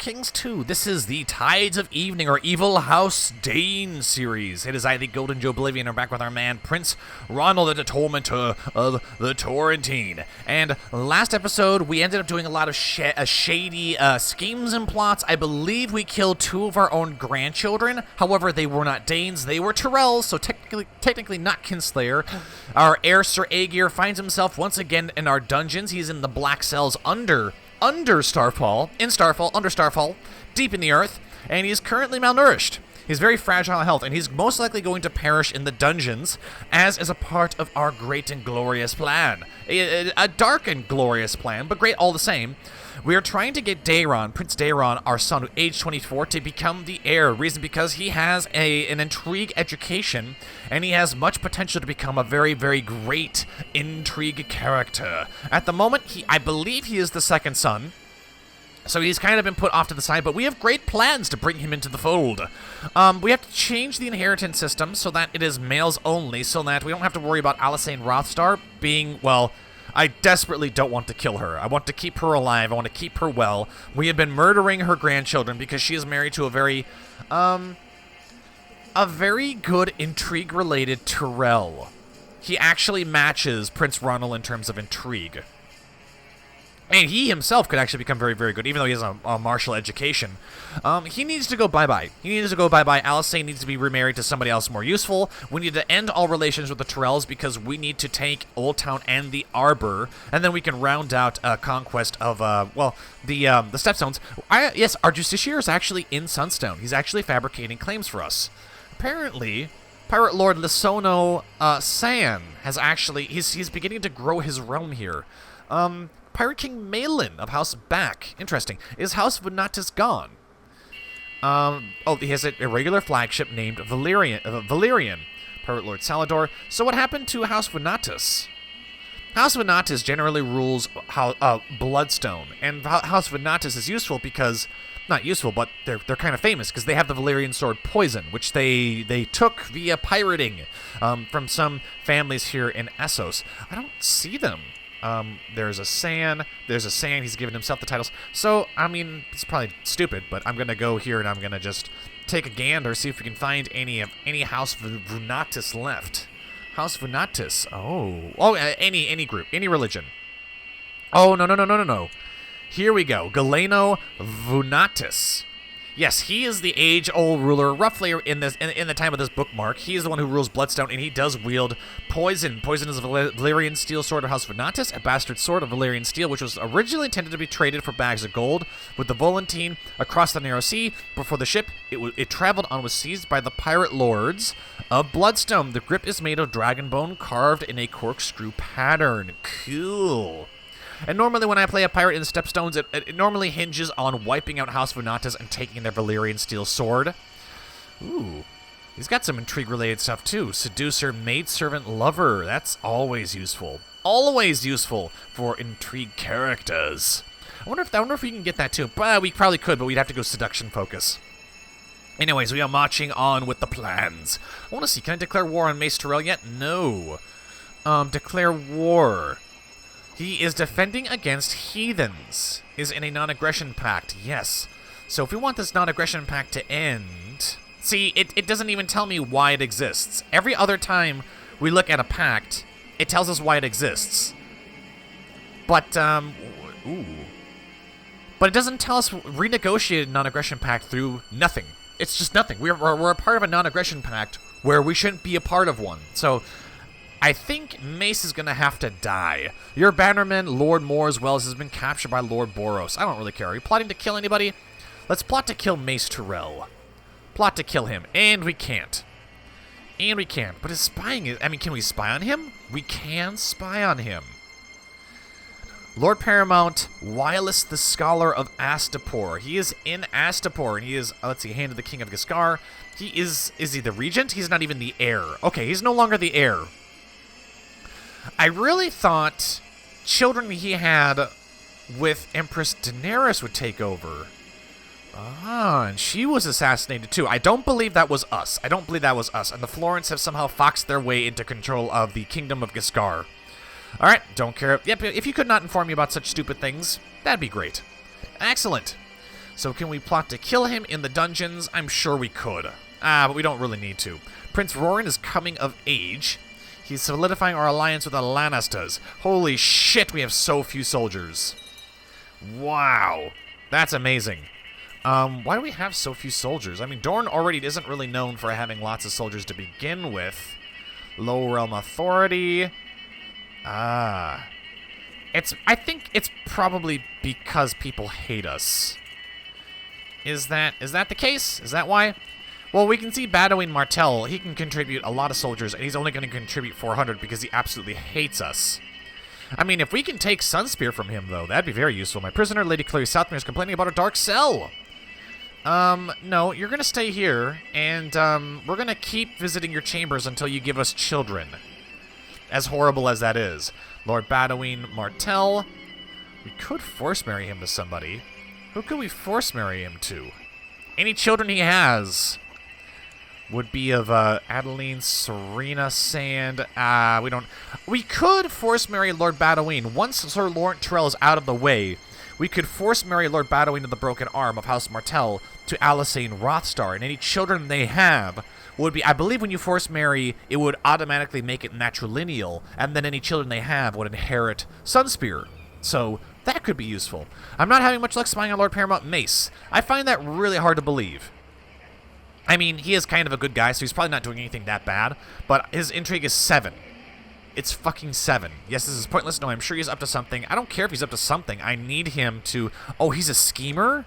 Kings 2. This is the Tides of Evening, or Evil House Dayne series. It is I, the Golden Joe Oblivion, are back with our man, Prince Ronald, the Tormentor of the Torrentine. And last episode, we ended up doing a lot of shady schemes and plots. I believe we killed 2 of our own grandchildren. However, they were not Danes, they were Tyrells, so technically not Kinslayer. Our heir, Sir Aegir, finds himself once again in our dungeons. He's in the black cells under Starfall, under Starfall, deep in the earth, and he's currently malnourished. He's very fragile health, and he's most likely going to perish in the dungeons, as is a part of our great and glorious plan. A dark and glorious plan, but great all the same. We are trying to get Daeron, Prince Daeron, our son, who aged 24, to become the heir. Reason because he has an intrigue education, and he has much potential to become a very, very great intrigue character. At the moment, I believe he is the second son, so he's kind of been put off to the side, but we have great plans to bring him into the fold. We have to change the inheritance system so that it is males only, so that we don't have to worry about Alysanne Rothstar being, well, I desperately don't want to kill her. I want to keep her alive. I want to keep her well. We have been murdering her grandchildren because she is married to a very good intrigue-related Tyrell. He actually matches Prince Ronald in terms of intrigue. And he himself could actually become very, very good, even though he has a martial education. He needs to go bye-bye. Alysanne needs to be remarried to somebody else more useful. We need to end all relations with the Tyrells because we need to take Oldtown and the Arbor, and then we can round out a conquest of, the Stepstones. Yes, our Justiciar is actually in Sunstone. He's actually fabricating claims for us. Apparently, Pirate Lord Lisono San has actually, he's beginning to grow his realm here. Pirate King Malin of House Back. Interesting. Is House Venatus gone? He has a regular flagship named Valyrian. Pirate Lord Salador. So what happened to House Venatus? House Venatus generally rules Bloodstone, and House Venatus is useful because, not useful, but they're kind of famous because they have the Valyrian sword Poison, which they took via pirating from some families here in Essos. I don't see them. There's a San, he's given himself the titles. So, I mean, it's probably stupid, but I'm going to go here and I'm going to just take a gander, see if we can find any House Venatus left. House Venatus, any group, any religion. Oh, no. Here we go, Galeno Venatus. Yes, he is the age-old ruler, roughly in the time of this bookmark. He is the one who rules Bloodstone, and he does wield Poison. Poison is a Valyrian steel sword of House Venatus, a bastard sword of Valyrian steel, which was originally intended to be traded for bags of gold with the Volantine across the Narrow Sea. Before the ship it traveled on was seized by the pirate lords of Bloodstone. The grip is made of dragon bone carved in a corkscrew pattern. Cool. And normally when I play a pirate in the Stepstones, it normally hinges on wiping out House Venatus and taking their Valyrian steel sword. Ooh. He's got some intrigue-related stuff, too. Seducer, maidservant, lover. That's always useful. Always useful for intrigue characters. I wonder if we can get that, too. We probably could, but we'd have to go seduction focus. Anyways, we are marching on with the plans. I want to see, can I declare war on Mace Tyrell yet? No. Declare war. He is defending against heathens. Is in a non-aggression pact. Yes. So if we want this non-aggression pact to end... See, it doesn't even tell me why it exists. Every other time we look at a pact, it tells us why it exists. But, But it doesn't tell us renegotiated non-aggression pact through nothing. It's just nothing. We're a part of a non-aggression pact where we shouldn't be a part of one. So... I think Mace is going to have to die. Your bannerman, Lord Moore, as well as has been captured by Lord Boros. I don't really care. Are you plotting to kill anybody? Let's plot to kill Mace Tyrell. Plot to kill him. And we can't. But his spying is... I mean, can we spy on him? We can spy on him. Lord Paramount, Wylus the Scholar of Astapor. He is in Astapor, and he is, let's see, Hand of the King of Giscar. Is he the regent? He's not even the heir. Okay, he's no longer the heir. I really thought children he had with Empress Daenerys would take over. And she was assassinated too. I don't believe that was us. And the Florents have somehow foxed their way into control of the Kingdom of Giscar. Alright, don't care. Yep, if you could not inform me about such stupid things, that'd be great. Excellent. So can we plot to kill him in the dungeons? I'm sure we could. But we don't really need to. Prince Roran is coming of age. He's solidifying our alliance with the Lannisters. Holy shit, we have so few soldiers. Wow. That's amazing. Why do we have so few soldiers? I mean, Dorne already isn't really known for having lots of soldiers to begin with. Low realm authority. I think it's probably because people hate us. Is that the case? Is that why? Well, we can see House Martell. He can contribute a lot of soldiers, and he's only going to contribute 400 because he absolutely hates us. I mean, if we can take Sunspear from him, though, that'd be very useful. My prisoner, Lady Clary Southmere, is complaining about a dark cell. No, you're going to stay here, and, we're going to keep visiting your chambers until you give us children. As horrible as that is. Lord Badawin Martell. We could force marry him to somebody. Who could we force marry him to? Any children he has would be of, Adeline, Serena, Sand. We could force marry Lord Badawin. Once Sir Laurent Tyrell is out of the way, we could force marry Lord Badawin to the broken arm of House Martell to Alysanne Rothstar, and any children they have would be, I believe when you force marry, it would automatically make it matrilineal, and then any children they have would inherit Sunspear. So, that could be useful. I'm not having much luck spying on Lord Paramount Mace. I find that really hard to believe. I mean, he is kind of a good guy, so he's probably not doing anything that bad, but his intrigue is 7. It's fucking 7. Yes, this is pointless. No, I'm sure he's up to something. I don't care if he's up to something. I need him to... Oh, he's a schemer?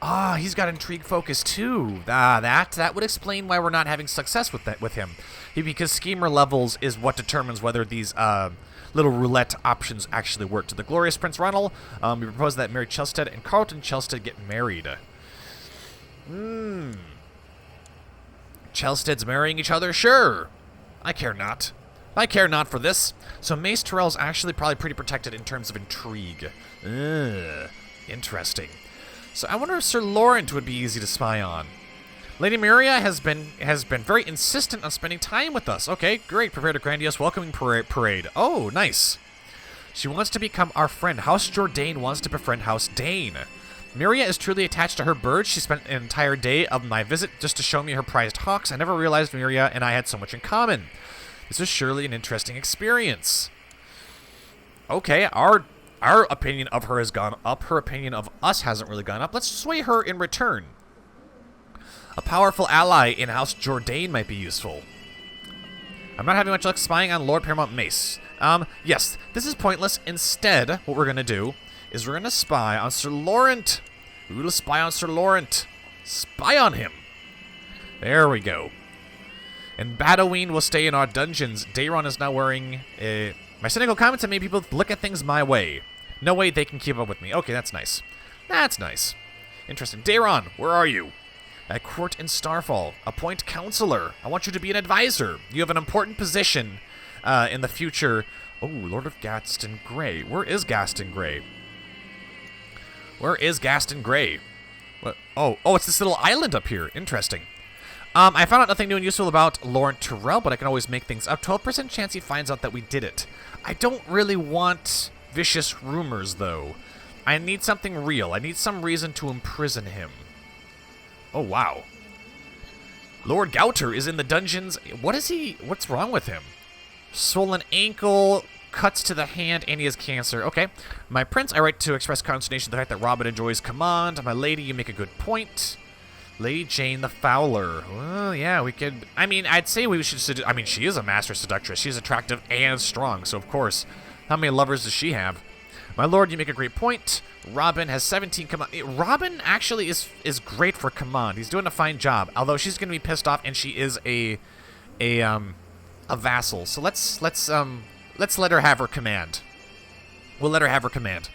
Ah, he's got intrigue focus too. That would explain why we're not having success with him. Because schemer levels is what determines whether these little roulette options actually work. To the glorious Prince Ronald, we propose that Mary Chelstead and Carlton Chelstead get married. Chelsteads marrying each other? Sure. I care not. I care not for this. So Mace Tyrell's actually probably pretty protected in terms of intrigue. Interesting. So I wonder if Sir Laurent would be easy to spy on. Lady Miria has been very insistent on spending time with us. Okay, great. Prepared a grandiose welcoming parade. Oh, nice. She wants to become our friend. House Dayne wants to befriend House Dayne. Miria is truly attached to her birds. She spent an entire day of my visit just to show me her prized hawks. I never realized Miria and I had so much in common. This is surely an interesting experience. Okay, our opinion of her has gone up. Her opinion of us hasn't really gone up. Let's sway her in return. A powerful ally in House Dayne might be useful. I'm not having much luck spying on Lord Paramount Mace. Yes, this is pointless. Instead, what we're going to do is we're going to spy on Sir Laurent. We will spy on Sir Laurent. Spy on him. There we go. And Badawin will stay in our dungeons. Daeron is now wearing my cynical comments have made people look at things my way. No way they can keep up with me. Okay, that's nice. That's nice. Interesting. Daeron, where are you? At court in Starfall. Appoint counselor. I want you to be an advisor. You have an important position in the future. Oh, Lord of Gaston Grey. Where is Gaston Grey? Where is Gaston Grey? What? Oh, it's this little island up here. Interesting. I found out nothing new and useful about Laurent Tyrell, but I can always make things up. 12% chance he finds out that we did it. I don't really want vicious rumors, though. I need something real. I need some reason to imprison him. Oh, wow. Lord Gouter is in the dungeons. What's wrong with him? Swollen ankle, cuts to the hand, and he has cancer. Okay. My prince, I write to express consternation at the fact that Robin enjoys command. My lady, you make a good point. Lady Jane the Fowler. Well, yeah, we could... I mean, I'd say we should... I mean, she is a master seductress. She's attractive and strong, so of course. How many lovers does she have? My lord, you make a great point. Robin has 17 command... Robin actually is great for command. He's doing a fine job, although she's going to be pissed off, and she is a vassal. So let's let her have her command. We'll let her have her command.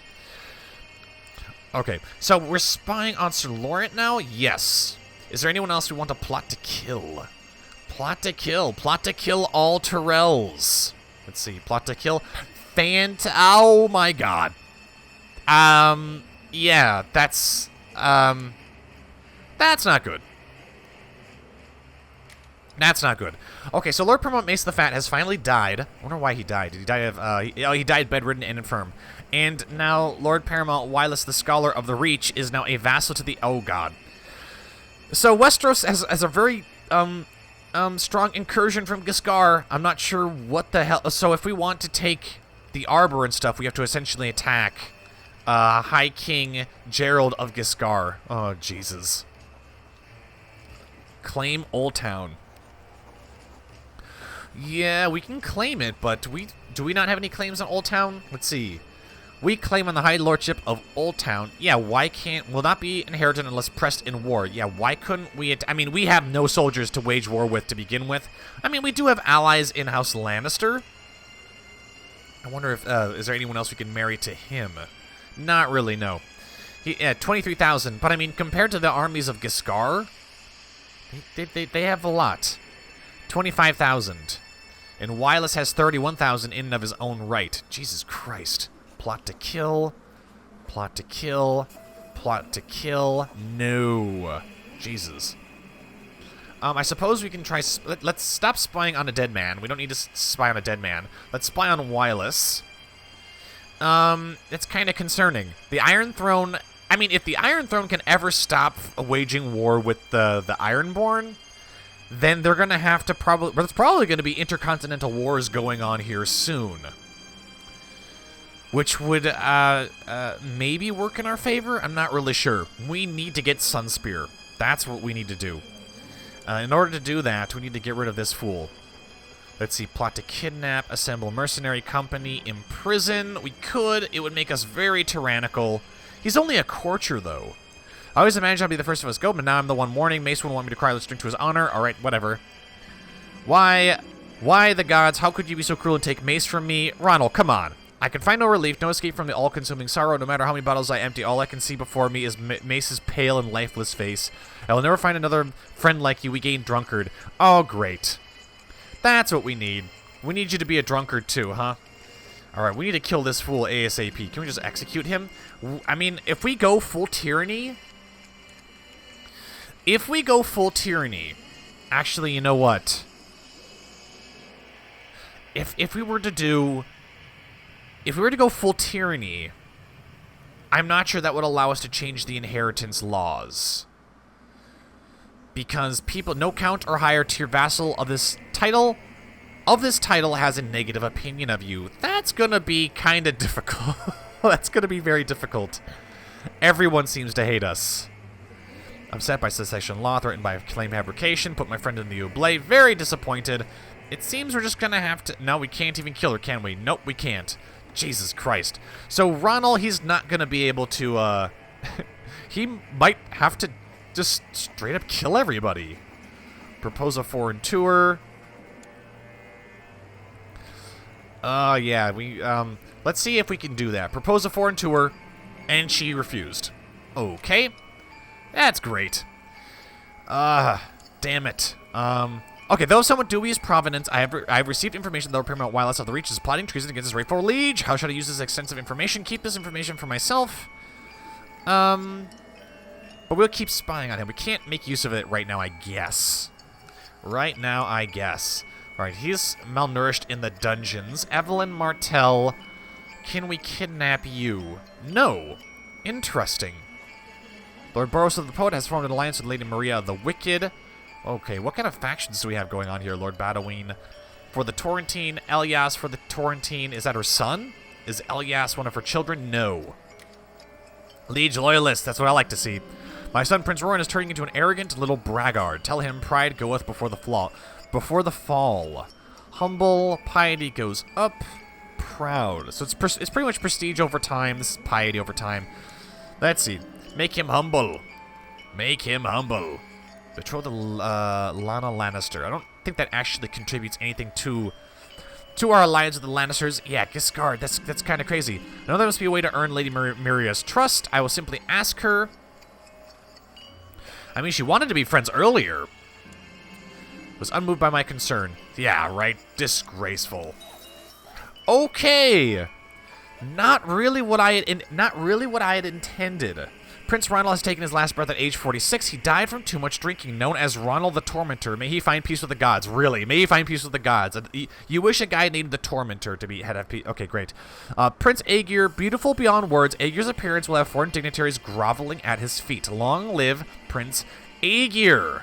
Okay, so we're spying on Sir Laurent now? Yes. Is there anyone else we want to plot to kill? Plot to kill. Plot to kill all Tyrells. Let's see. Plot to kill. Oh my god. Yeah, that's not good. That's not good. Okay, so Lord Paramount Mace the Fat has finally died. I wonder why he died. Did he die of, he died bedridden and infirm. And now Lord Paramount Wylus the Scholar of the Reach is now a vassal to the... Oh, God. So Westeros has a very, strong incursion from Giscard. I'm not sure what the hell... So if we want to take the Arbor and stuff, we have to essentially attack, High King Gerold of Giscard. Oh, Jesus. Claim Oldtown. Yeah, we can claim it, but do we not have any claims on Oldtown? Let's see. We claim on the High Lordship of Oldtown. Yeah, why can't... Will not be inherited unless pressed in war. Yeah, why couldn't we... I mean, we have no soldiers to wage war with to begin with. I mean, we do have allies in House Lannister. I wonder if... is there anyone else we can marry to him? Not really, no. 23,000. But, I mean, compared to the armies of Giscard, they have a lot. 25,000. And Wylus has 31,000 in and of his own right. Jesus Christ. Plot to kill. Plot to kill. Plot to kill. No. Jesus. I suppose we can try... Let's stop spying on a dead man. We don't need to spy on a dead man. Let's spy on Wylus. It's kind of concerning. The Iron Throne... I mean, if the Iron Throne can ever stop waging war with the Ironborn, then they're going to have to probably... There's probably going to be intercontinental wars going on here soon. Which would maybe work in our favor? I'm not really sure. We need to get Sunspear. That's what we need to do. In order to do that, we need to get rid of this fool. Let's see. Plot to kidnap, assemble mercenary company, imprison. We could. It would make us very tyrannical. He's only a courtier, though. I always imagined I'd be the first of us go, but now I'm the one warning. Mace wouldn't want me to cry. Let's drink to his honor. All right, whatever. Why the gods? How could you be so cruel and take Mace from me? Ronald, come on. I can find no relief, no escape from the all-consuming sorrow. No matter how many bottles I empty, all I can see before me is Mace's pale and lifeless face. I will never find another friend like you. We gain drunkard. Oh, great. That's what we need. We need you to be a drunkard too, huh? All right, we need to kill this fool ASAP. Can we just execute him? I mean, if we go full tyranny... Actually, you know what? If we were to do... If we were to go full tyranny, I'm not sure that would allow us to change the inheritance laws. Because people, no count or higher tier vassal of this title has a negative opinion of you. That's gonna be kind of difficult. That's gonna be very difficult. Everyone seems to hate us. Upset by secession law, threatened by claim fabrication, put my friend in the oblate, very disappointed. It seems we're just gonna have to... No, we can't even kill her, can we? Nope, we can't. Jesus Christ. So Ronald, he's not going to be able to, he might have to just straight up kill everybody. Propose a foreign tour. Yeah, let's see if we can do that. Propose a foreign tour, and she refused. Okay. That's great. Damn it. Okay, though somewhat dubious provenance, I have received information that Lord Paramount Wylus of the Reach is plotting treason against his rightful liege. How should I use this extensive information? Keep this information for myself. But we'll keep spying on him. We can't make use of it right now, I guess. Right now, I guess. Alright, he's malnourished in the dungeons. Evelyn Martell, can we kidnap you? No. Interesting. Lord Boros of the Poet has formed an alliance with Lady Maria of the Wicked. Okay, what kind of factions do we have going on here, Lord Badaween? For the Torrentine, Elias for the Torrentine. Is that her son? Is Elias one of her children? No. Liege loyalist, that's what I like to see. My son Prince Roran is turning into an arrogant little braggart. Tell him pride goeth before the fall. Humble, piety goes up, proud. So it's pretty much prestige over time. This is piety over time. Let's see. Make him humble. Make him humble. Betroth Lana Lannister. I don't think that actually contributes anything to our alliance with the Lannisters. Yeah, Giscard, that's kind of crazy. I know there must be a way to earn Lady Maria's trust. I will simply ask her. I mean, she wanted to be friends earlier. Was unmoved by my concern. Yeah, right. Disgraceful. Okay. Not really what I had intended. Prince Ronald has taken his last breath at age 46. He died from too much drinking, known as Ronald the Tormentor. May he find peace with the gods. Really? May he find peace with the gods. You wish a guy named the Tormentor to be had peace. Okay, great. Prince Aegir, beautiful beyond words. Aegir's appearance will have foreign dignitaries groveling at his feet. Long live Prince Aegir.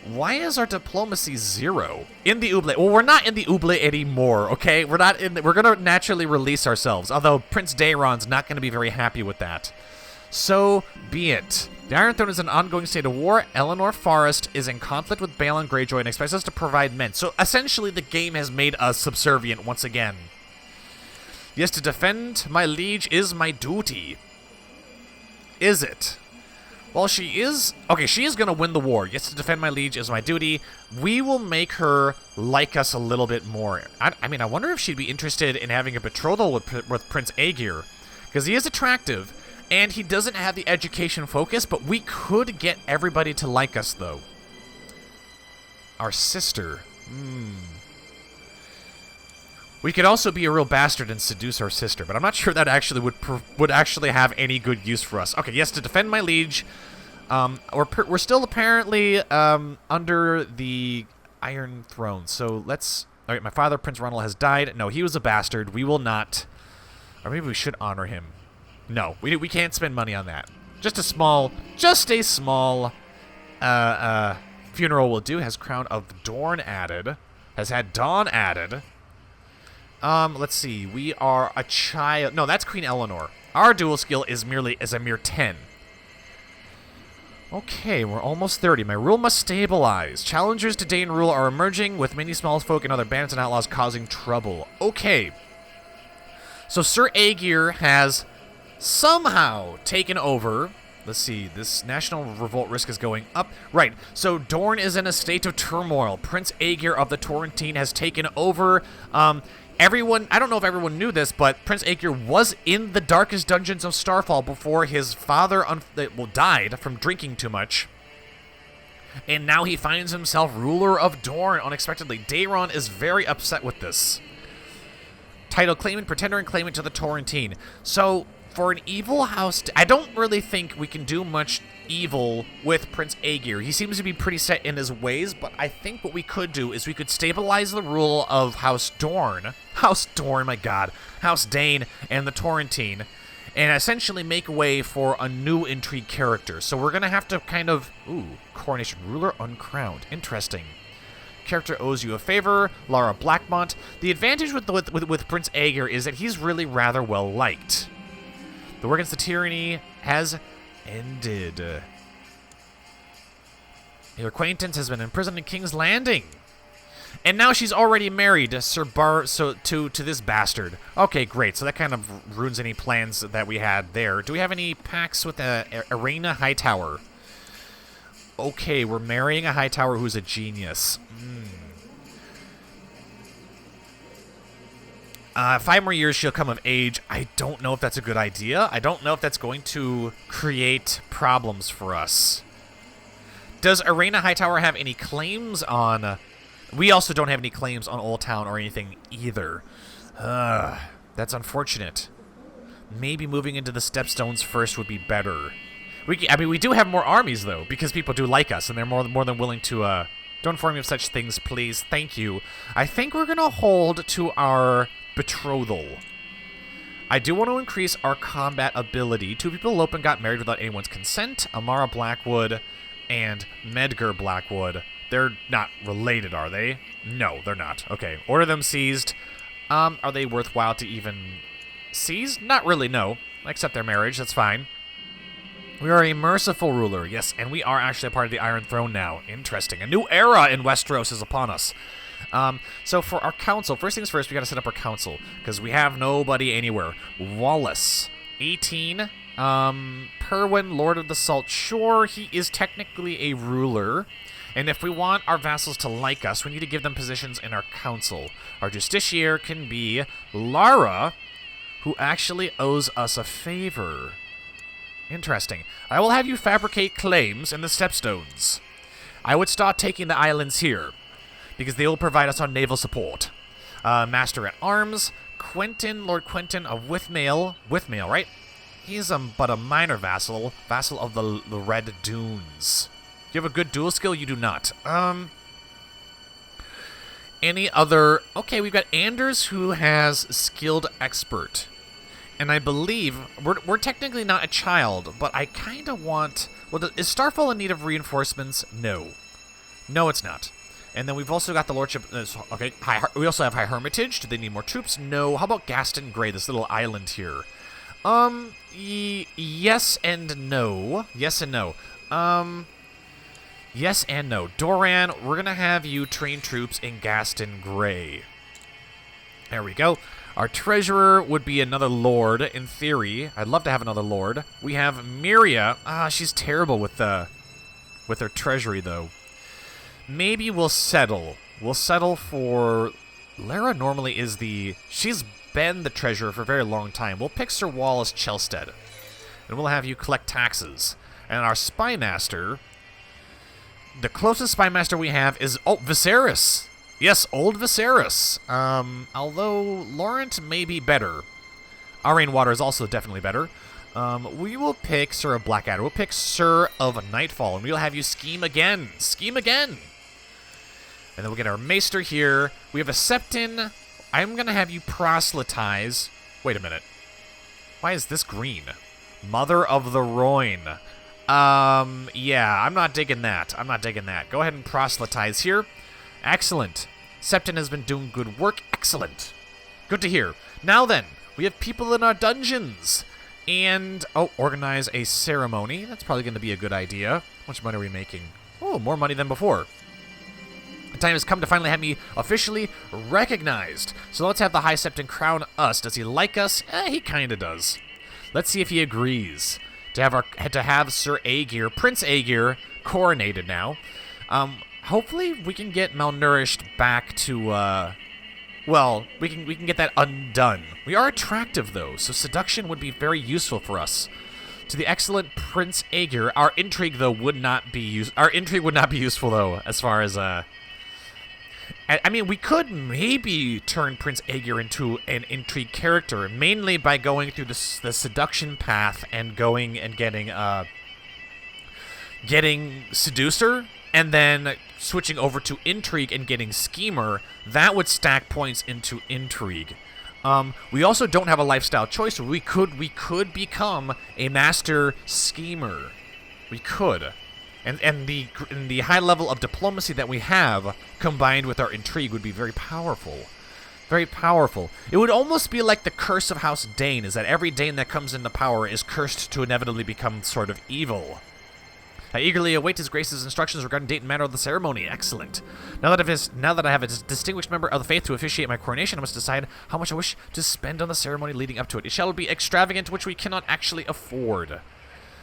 Why is our diplomacy 0 in the Oubliette? Well, we're not in the Oubliette anymore, okay? We're not in. We're gonna naturally release ourselves. Although Prince Daeron's not gonna be very happy with that. So be it. The Iron Throne is in an ongoing state of war. Eleanor Forrest is in conflict with Balon Greyjoy and expects us to provide men. So essentially, the game has made us subservient once again. Yes, to defend my liege is my duty. Is it? Well, she is... Okay, she is going to win the war. Yes, to defend my liege is my duty. We will make her like us a little bit more. I mean, I wonder if she'd be interested in having a betrothal with Prince Aegir. Because he is attractive, and he doesn't have the education focus, but we could get everybody to like us, though. Our sister. We could also be a real bastard and seduce our sister, but I'm not sure that actually would actually have any good use for us. Okay, yes, to defend my liege. We're still apparently under the Iron Throne, so let's... All right, my father, Prince Ronald, has died. No, he was a bastard. We will not... Or maybe we should honor him. No, we can't spend money on that. Just a small funeral will do. Has Crown of Dorne added. Has had Dawn added. Let's see. We are a child. No, that's Queen Eleanor. Our dual skill is a mere 10. Okay, we're almost 30. My rule must stabilize. Challengers to Dayne rule are emerging, with many small folk and other bandits and outlaws causing trouble. Okay. So Sir Aegir has somehow taken over. Let's see, this national revolt risk is going up. Right, so Dorne is in a state of turmoil. Prince Aegir of the Torrentine has taken over. Everyone, I don't know if everyone knew this, but Prince Aegir was in the darkest dungeons of Starfall before his father died from drinking too much. And now he finds himself ruler of Dorne unexpectedly. Daeron is very upset with this. Title claimant, pretender, and claimant to the Torrentine. So, for an evil house... I don't really think we can do much evil with Prince Aegir. He seems to be pretty set in his ways, but I think what we could do is we could stabilize the rule of House Dorne. House Dorne, my god. House Dayne and the Torrentine. And essentially make way for a new intrigue character. So we're going to have to kind of... Ooh, coronation ruler uncrowned. Interesting. Character owes you a favor. Lara Blackmont. The advantage with Prince Aegir is that he's really rather well liked. The war against the tyranny has ended. Your acquaintance has been imprisoned in King's Landing. And now she's already married to this bastard. Okay, great. So that kind of ruins any plans that we had there. Do we have any pacts with Arena Hightower? Okay, we're marrying a Hightower who's a genius. 5 more years she'll come of age. I don't know if that's a good idea. I don't know if that's going to create problems for us. Does Arena Hightower have any claims on... We also don't have any claims on Oldtown or anything either. That's unfortunate. Maybe moving into the Stepstones first would be better. We do have more armies, though, because people do like us, and they're more than willing to... Don't inform me of such things, please. Thank you. I think we're going to hold to our betrothal. I do want to increase our combat ability. 2 people eloped and got married without anyone's consent. Amara Blackwood and Meager Blackwood. They're not related, are they? No, they're not. Okay, order them seized. Are they worthwhile to even seize? Not really, no. Accept their marriage, that's fine. We are a merciful ruler, yes, and we are actually a part of the Iron Throne now. Interesting. A new era in Westeros is upon us. So for our council, first things first, we got to set up our council, because we have nobody anywhere. Wallace, 18. Perwyn, Lord of the Salt Shore. He is technically a ruler. And if we want our vassals to like us, we need to give them positions in our council. Our justiciar can be Lara, who actually owes us a favor. Interesting. I will have you fabricate claims in the Stepstones. I would start taking the islands here, because they will provide us on naval support. Master at Arms, Quentin, Lord Quentin of Withmail, right? He's but a minor vassal of the Red Dunes. Do you have a good duel skill? You do not. Any other... Okay, we've got Anders, who has skilled expert. And I believe... We're technically not a child, but I kind of want... Well, is Starfall in need of reinforcements? No. No, it's not. And then we've also got the Lordship... Okay, we also have High Hermitage. Do they need more troops? No. How about Gaston Grey, this little island here? Yes and no. Yes and no. Yes and no. Doran, we're going to have you train troops in Gaston Grey. There we go. Our treasurer would be another lord, in theory. I'd love to have another lord. We have Miria. She's terrible with her treasury, though. Maybe we'll settle. We'll settle for... Lara normally is the... She's been the treasurer for a very long time. We'll pick Sir Wallace Chelstead. And we'll have you collect taxes. And our spymaster... The closest spymaster we have is... Oh, Viserys. Yes, old Viserys. Although Laurent may be better. Our Rainwater is also definitely better. We will pick Sir of Blackadder. We'll pick Sir of Nightfall. And we'll have you scheme again. Scheme again. And then we'll get our Maester here. We have a Septon. I'm going to have you proselytize. Wait a minute. Why is this green? Mother of the Rhoyne. Yeah, I'm not digging that. I'm not digging that. Go ahead and proselytize here. Excellent. Septon has been doing good work. Excellent. Good to hear. Now then, we have people in our dungeons. And, organize a ceremony. That's probably going to be a good idea. How much money are we making? Oh, more money than before. The time has come to finally have me officially recognized. So let's have the High Septon crown us. Does he like us? He kind of does. Let's see if he agrees to have Sir Aegir, Prince Aegir, coronated now. Hopefully we can get malnourished back to, well, we can get that undone. We are attractive though, so seduction would be very useful for us. To the excellent Prince Aegir, our intrigue would not be useful though, as far as I mean, we could maybe turn Prince Aegir into an intrigue character, mainly by going through the seduction path and going and getting seducer, and then switching over to intrigue and getting schemer. That would stack points into intrigue. We also don't have a lifestyle choice. We could become a master schemer. We could. And the high level of diplomacy that we have, combined with our intrigue, would be very powerful. Very powerful. It would almost be like the curse of House Dayne, is that every Dayne that comes into power is cursed to inevitably become sort of evil. I eagerly await His Grace's instructions regarding date and manner of the ceremony. Excellent. Now that I have a distinguished member of the faith to officiate my coronation, I must decide how much I wish to spend on the ceremony leading up to it. It shall be extravagant, which we cannot actually afford.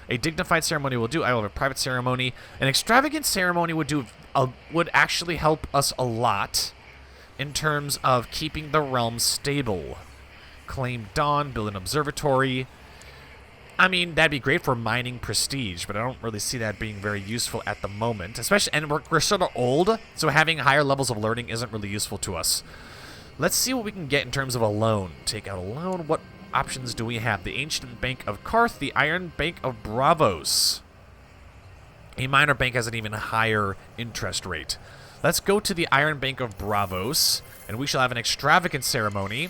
A dignified ceremony will do. I will have a private ceremony. An extravagant ceremony would actually help us a lot in terms of keeping the realm stable. Claim Dawn, build an observatory. I mean, that'd be great for mining prestige, but I don't really see that being very useful at the moment. Especially, and we're sort of old, so having higher levels of learning isn't really useful to us. Let's see what we can get in terms of a loan. Take out a loan. What options do we have? The Ancient Bank of Karth, the Iron Bank of Bravos. A minor bank has an even higher interest rate. Let's go to the Iron Bank of Bravos, and we shall have an extravagant ceremony.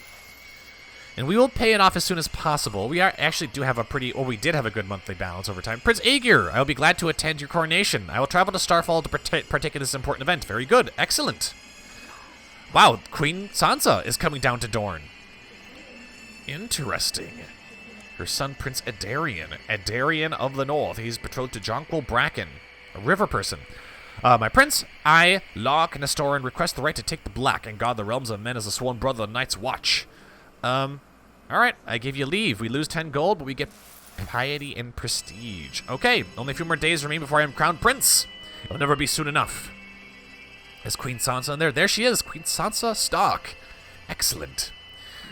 And we will pay it off as soon as possible. We actually do have we did have a good monthly balance over time. Prince Aegir, I will be glad to attend your coronation. I will travel to Starfall to partake in this important event. Very good. Excellent. Wow, Queen Sansa is coming down to Dorne. Interesting. Her son, Prince Adarian of the North. He's betrothed to Jonquil Bracken, a river person. My prince, I, Locke Nestoran, request the right to take the black and guard the realms of men as a sworn brother of the Night's Watch. Alright, I give you leave. We lose 10 gold, but we get piety and prestige. Okay, only a few more days remain before I am crowned prince. It'll never be soon enough. Is Queen Sansa in there? There she is, Queen Sansa Stark. Excellent.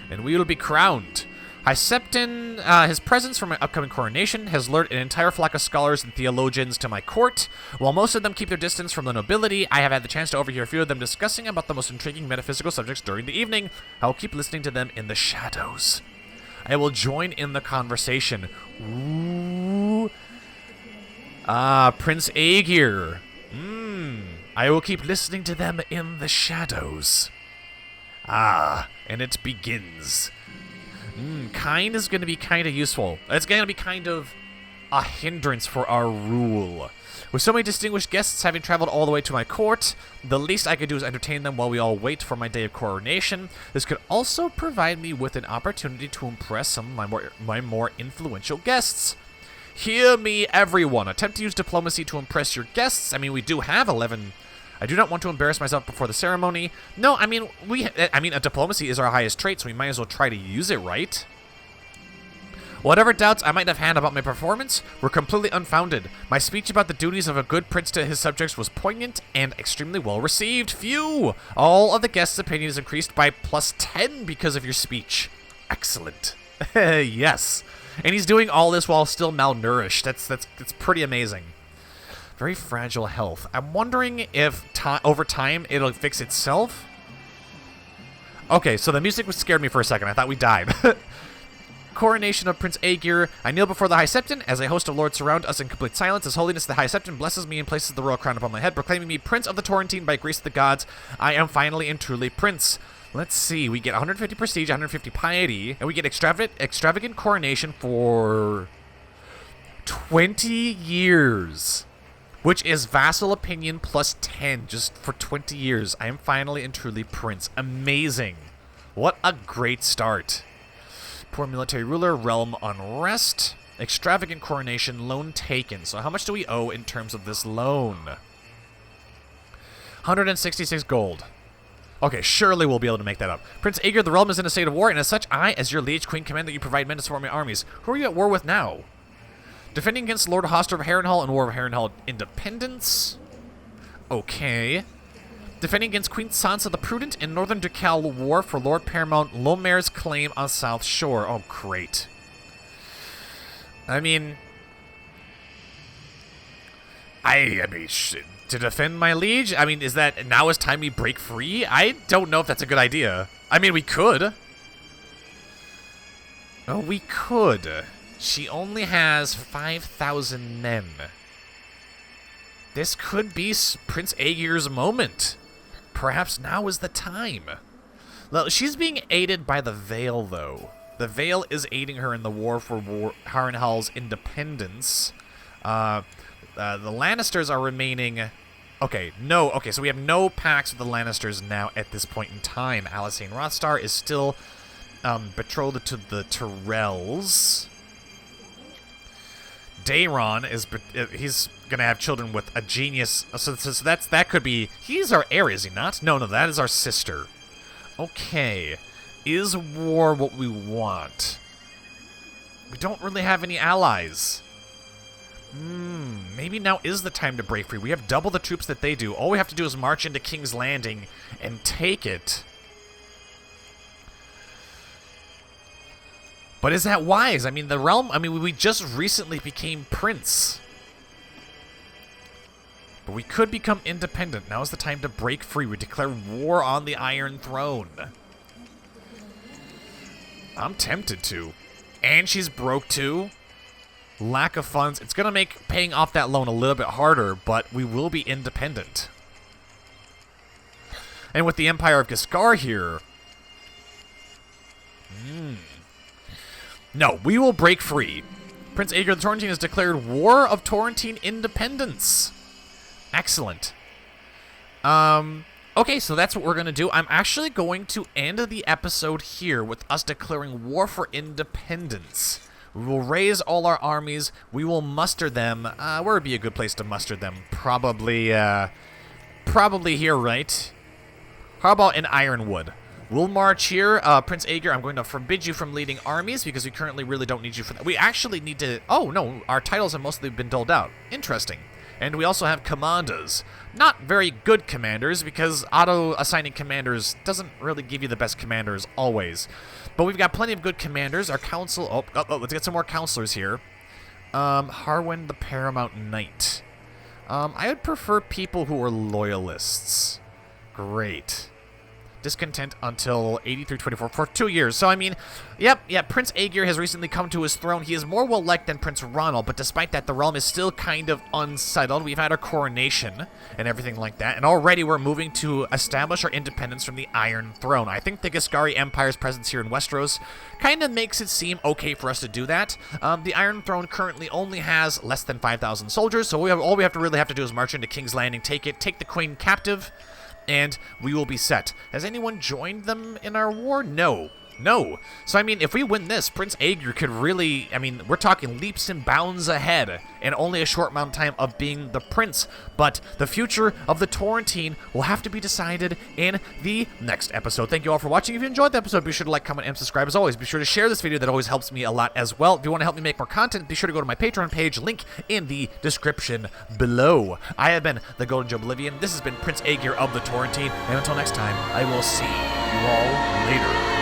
And we will be crowned. High Septon, his presence for my upcoming coronation has lured an entire flock of scholars and theologians to my court. While most of them keep their distance from the nobility, I have had the chance to overhear a few of them discussing about the most intriguing metaphysical subjects during the evening. I will keep listening to them in the shadows. I will join in the conversation. Ooh. Ah, Prince Aegir. I will keep listening to them in the shadows. Ah, and it begins. Kind is going to be kind of useful. It's going to be kind of a hindrance for our rule. With so many distinguished guests having traveled all the way to my court, the least I could do is entertain them while we all wait for my day of coronation. This could also provide me with an opportunity to impress some of my more influential guests. Hear me, everyone. Attempt to use diplomacy to impress your guests. I mean, we do have 11... I do not want to embarrass myself before the ceremony. No, I mean, a diplomacy is our highest trait, so we might as well try to use it, right? Whatever doubts I might have had about my performance were completely unfounded. My speech about the duties of a good prince to his subjects was poignant and extremely well received. Phew! All of the guests' opinions increased by +10 because of your speech. Excellent. Yes. And he's doing all this while still malnourished. That's pretty amazing. Very fragile health. I'm wondering if over time it'll fix itself. Okay, so the music scared me for a second. I thought we died. Coronation of Prince Aegir. I kneel before the High Septon. As a host of lords surround us in complete silence, His Holiness the High Septon blesses me and places the royal crown upon my head, proclaiming me Prince of the Torrentine by grace of the gods. I am finally and truly Prince. Let's see. We get 150 prestige, 150 piety, and we get extravagant coronation for 20 years. Which is vassal opinion +10 just for 20 years. I am finally and truly Prince. Amazing. What a great start. Poor military ruler, realm unrest, extravagant coronation, loan taken. So how much do we owe in terms of this loan? 166 gold. Okay, surely we'll be able to make that up. Prince Aegir, the realm is in a state of war, and as such, I, as your liege queen, command that you provide men to support my armies. Who are you at war with now? Defending against Lord Hoster of Harrenhal and War of Harrenhal Independence. Okay. Defending against Queen Sansa the Prudent in Northern Ducal War for Lord Paramount Lomer's claim on South Shore. Oh, great. I mean, to defend my liege? I mean, is that now is time we break free? I don't know if that's a good idea. I mean, we could. Oh, we could. She only has 5,000 men. This could be Prince Aegir's moment. Perhaps now is the time. Well, she's being aided by the Vale, though. The Vale is aiding her in the war for Harrenhal's independence. The Lannisters are remaining... Okay, no. Okay, so we have no pacts with the Lannisters now at this point in time. Alysanne Rothstar is still betrothed to the Tyrells. Daeron is... he's gonna have children with a genius... So that could be... He's our heir, is he not? No, that is our sister. Okay. Is war what we want? We don't really have any allies. Maybe now is the time to break free. We have double the troops that they do. All we have to do is march into King's Landing and take it. But is that wise? I mean, the realm... I mean, we just recently became prince. But we could become independent. Now is the time to break free. We declare war on the Iron Throne. I'm tempted to. And she's broke too. Lack of funds. It's going to make paying off that loan a little bit harder, but we will be independent. And with the Empire of Giscar here... No, we will break free. Prince Aegir the Torrentine has declared War of Torrentine Independence. Excellent. Okay, so that's what we're going to do. I'm actually going to end the episode here with us declaring war for independence. We will raise all our armies. We will muster them. Where would be a good place to muster them? Probably here, right? How about in Ironwood? We'll march here. Prince Aegir, I'm going to forbid you from leading armies because we currently really don't need you for that. We actually need to... Oh, no, our titles have mostly been doled out. Interesting. And we also have commanders. Not very good commanders because auto-assigning commanders doesn't really give you the best commanders always. But we've got plenty of good commanders. Our council... Oh, let's get some more counselors here. Harwin the Paramount Knight. I would prefer people who are loyalists. Great. discontent until 8324 for 2 years. So, I mean, yep, Prince Aegir has recently come to his throne. He is more well-liked than Prince Ronald, but despite that, the realm is still kind of unsettled. We've had our coronation and everything like that, and already we're moving to establish our independence from the Iron Throne. I think the Giscari Empire's presence here in Westeros kind of makes it seem okay for us to do that. The Iron Throne currently only has less than 5,000 soldiers, so all we really have to do is march into King's Landing, take it, take the Queen captive, and we will be set. Has anyone joined them in our war? No. So, I mean, if we win this, Prince Aegir could really, I mean, we're talking leaps and bounds ahead, and only a short amount of time of being the prince. But the future of the Torrentine will have to be decided in the next episode. Thank you all for watching. If you enjoyed the episode, be sure to like, comment, and subscribe. As always, be sure to share this video. That always helps me a lot as well. If you want to help me make more content, be sure to go to my Patreon page, link in the description below. I have been the Golden Joe Oblivion. This has been Prince Aegir of the Torrentine, and until next time, I will see you all later.